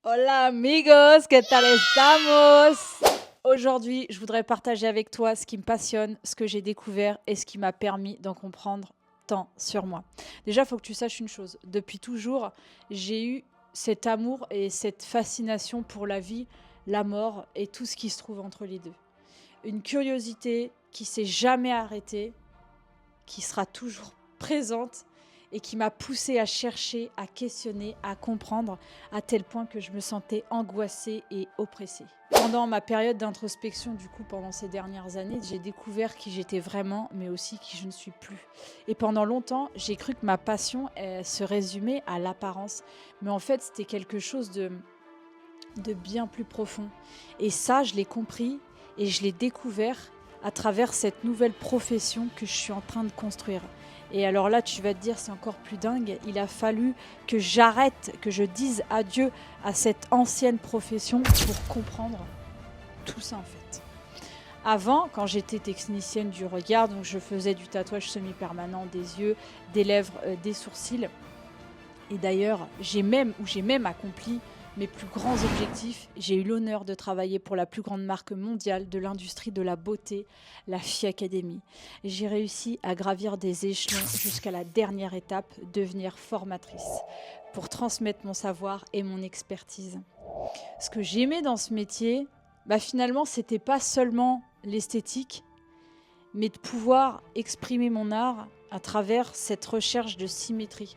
Hola amigos, ¿qué tal estamos? Aujourd'hui, je voudrais partager avec toi ce qui me passionne, ce que j'ai découvert et ce qui m'a permis d'en comprendre tant sur moi. Déjà, il faut que tu saches une chose. Depuis toujours, j'ai eu cet amour et cette fascination pour la vie, la mort et tout ce qui se trouve entre les deux. Une curiosité qui s'est jamais arrêtée, qui sera toujours présente et qui m'a poussée à chercher, à questionner, à comprendre, à tel point que je me sentais angoissée et oppressée. Pendant ma période d'introspection, du coup, pendant ces dernières années, j'ai découvert qui j'étais vraiment, mais aussi qui je ne suis plus. Et pendant longtemps, j'ai cru que ma passion se résumait à l'apparence, mais en fait, c'était quelque chose de bien plus profond. Et ça, je l'ai compris et je l'ai découvert à travers cette nouvelle profession que je suis en train de construire. Et alors là, tu vas te dire, c'est encore plus dingue. Il a fallu que j'arrête, que je dise adieu à cette ancienne profession pour comprendre tout ça en fait. Avant, quand j'étais technicienne du regard, donc je faisais du tatouage semi-permanent des yeux, des lèvres, des sourcils. Et d'ailleurs, j'ai même accompli mes plus grands objectifs. J'ai eu l'honneur de travailler pour la plus grande marque mondiale de l'industrie de la beauté, la Phi Academy. J'ai réussi à gravir des échelons jusqu'à la dernière étape, devenir formatrice, pour transmettre mon savoir et mon expertise. Ce que j'aimais dans ce métier, finalement, c'était pas seulement l'esthétique, mais de pouvoir exprimer mon art à travers cette recherche de symétrie.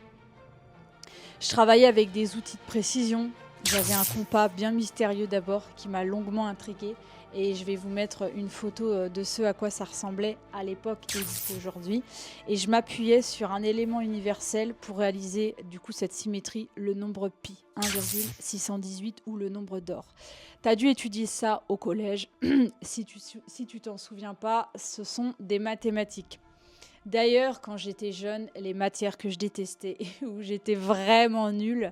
Je travaillais avec des outils de précision. J'avais un compas bien mystérieux d'abord qui m'a longuement intriguée et je vais vous mettre une photo de ce à quoi ça ressemblait à l'époque et aujourd'hui. Et je m'appuyais sur un élément universel pour réaliser du coup cette symétrie, le nombre pi, 1,618 ou le nombre d'or. Tu as dû étudier ça au collège. Si tu t'en souviens pas, ce sont des mathématiques. D'ailleurs, quand j'étais jeune, les matières que je détestais, où j'étais vraiment nulle,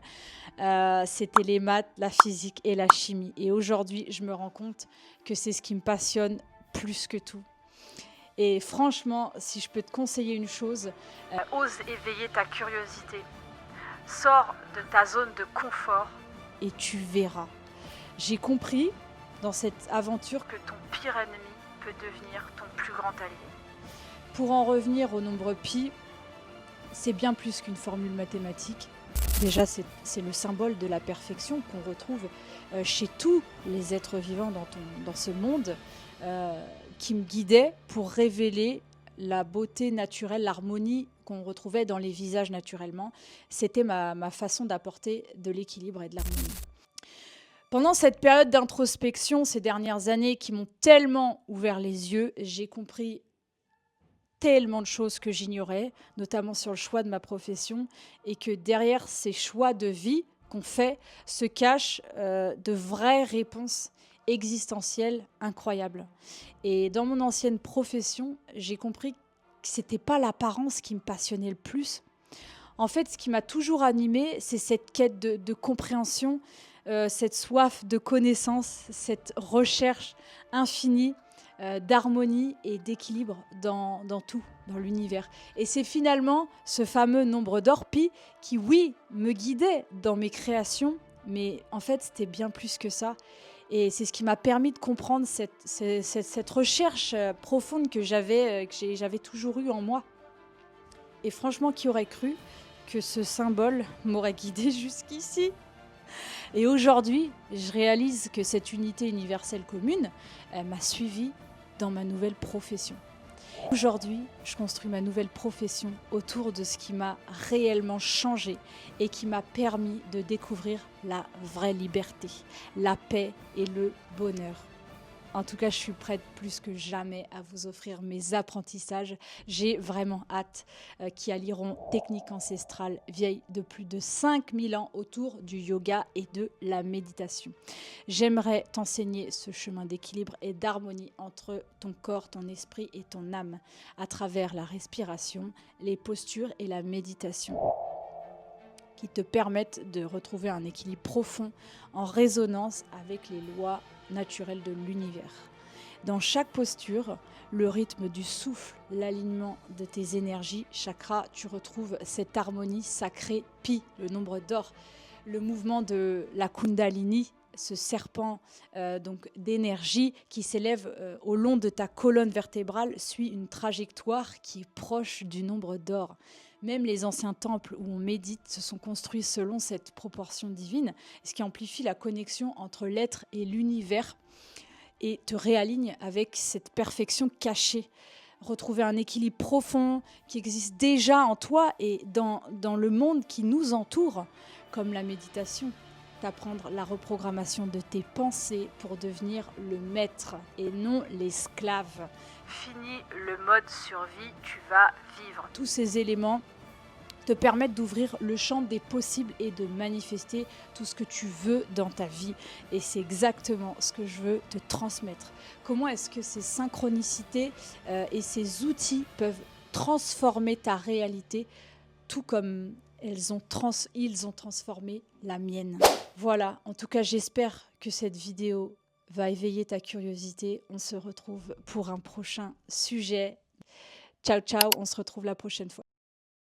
c'était les maths, la physique et la chimie. Et aujourd'hui, je me rends compte que c'est ce qui me passionne plus que tout. Et franchement, si je peux te conseiller une chose, ose éveiller ta curiosité. Sors de ta zone de confort et tu verras. J'ai compris dans cette aventure que ton pire ennemi peut devenir ton plus grand allié. Pour en revenir au nombre pi, c'est bien plus qu'une formule mathématique. Déjà, c'est le symbole de la perfection qu'on retrouve chez tous les êtres vivants dans ce monde, qui me guidait pour révéler la beauté naturelle, l'harmonie qu'on retrouvait dans les visages naturellement. C'était ma façon d'apporter de l'équilibre et de l'harmonie. Pendant cette période d'introspection, ces dernières années qui m'ont tellement ouvert les yeux, j'ai compris tellement de choses que j'ignorais, notamment sur le choix de ma profession, et que derrière ces choix de vie qu'on fait se cachent de vraies réponses existentielles incroyables. Et dans mon ancienne profession, j'ai compris que c'était pas l'apparence qui me passionnait le plus. En fait, ce qui m'a toujours animée, c'est cette quête de compréhension, cette soif de connaissance, cette recherche infinie d'harmonie et d'équilibre dans tout, dans l'univers. Et c'est finalement ce fameux nombre d'or pi qui, oui, me guidait dans mes créations, mais en fait, c'était bien plus que ça. Et c'est ce qui m'a permis de comprendre cette recherche profonde que j'avais toujours eue en moi. Et franchement, qui aurait cru que ce symbole m'aurait guidée jusqu'ici? Et aujourd'hui, je réalise que cette unité universelle commune, elle m'a suivie dans ma nouvelle profession. Aujourd'hui, je construis ma nouvelle profession autour de ce qui m'a réellement changé et qui m'a permis de découvrir la vraie liberté, la paix et le bonheur. En tout cas, je suis prête plus que jamais à vous offrir mes apprentissages. J'ai vraiment hâte qui allieront techniques ancestrales vieilles de plus de 5000 ans autour du yoga et de la méditation. J'aimerais t'enseigner ce chemin d'équilibre et d'harmonie entre ton corps, ton esprit et ton âme à travers la respiration, les postures et la méditation qui te permettent de retrouver un équilibre profond en résonance avec les lois naturelles de l'univers. Dans chaque posture, le rythme du souffle, l'alignement de tes énergies, chakras, tu retrouves cette harmonie sacrée, pi, le nombre d'or, le mouvement de la Kundalini, ce serpent donc d'énergie qui s'élève au long de ta colonne vertébrale, suit une trajectoire qui est proche du nombre d'or. Même les anciens temples où on médite se sont construits selon cette proportion divine, ce qui amplifie la connexion entre l'être et l'univers et te réaligne avec cette perfection cachée. Retrouver un équilibre profond qui existe déjà en toi et dans le monde qui nous entoure, comme la méditation. T'apprendre la reprogrammation de tes pensées pour devenir le maître et non l'esclave. Fini le mode survie, tu vas vivre. Tous ces éléments te permettent d'ouvrir le champ des possibles et de manifester tout ce que tu veux dans ta vie. Et c'est exactement ce que je veux te transmettre. Comment est-ce que ces synchronicités et ces outils peuvent transformer ta réalité, tout comme ils ont transformé la mienne. Voilà, en tout cas, j'espère que cette vidéo va éveiller ta curiosité. On se retrouve pour un prochain sujet. Ciao, ciao, on se retrouve la prochaine fois.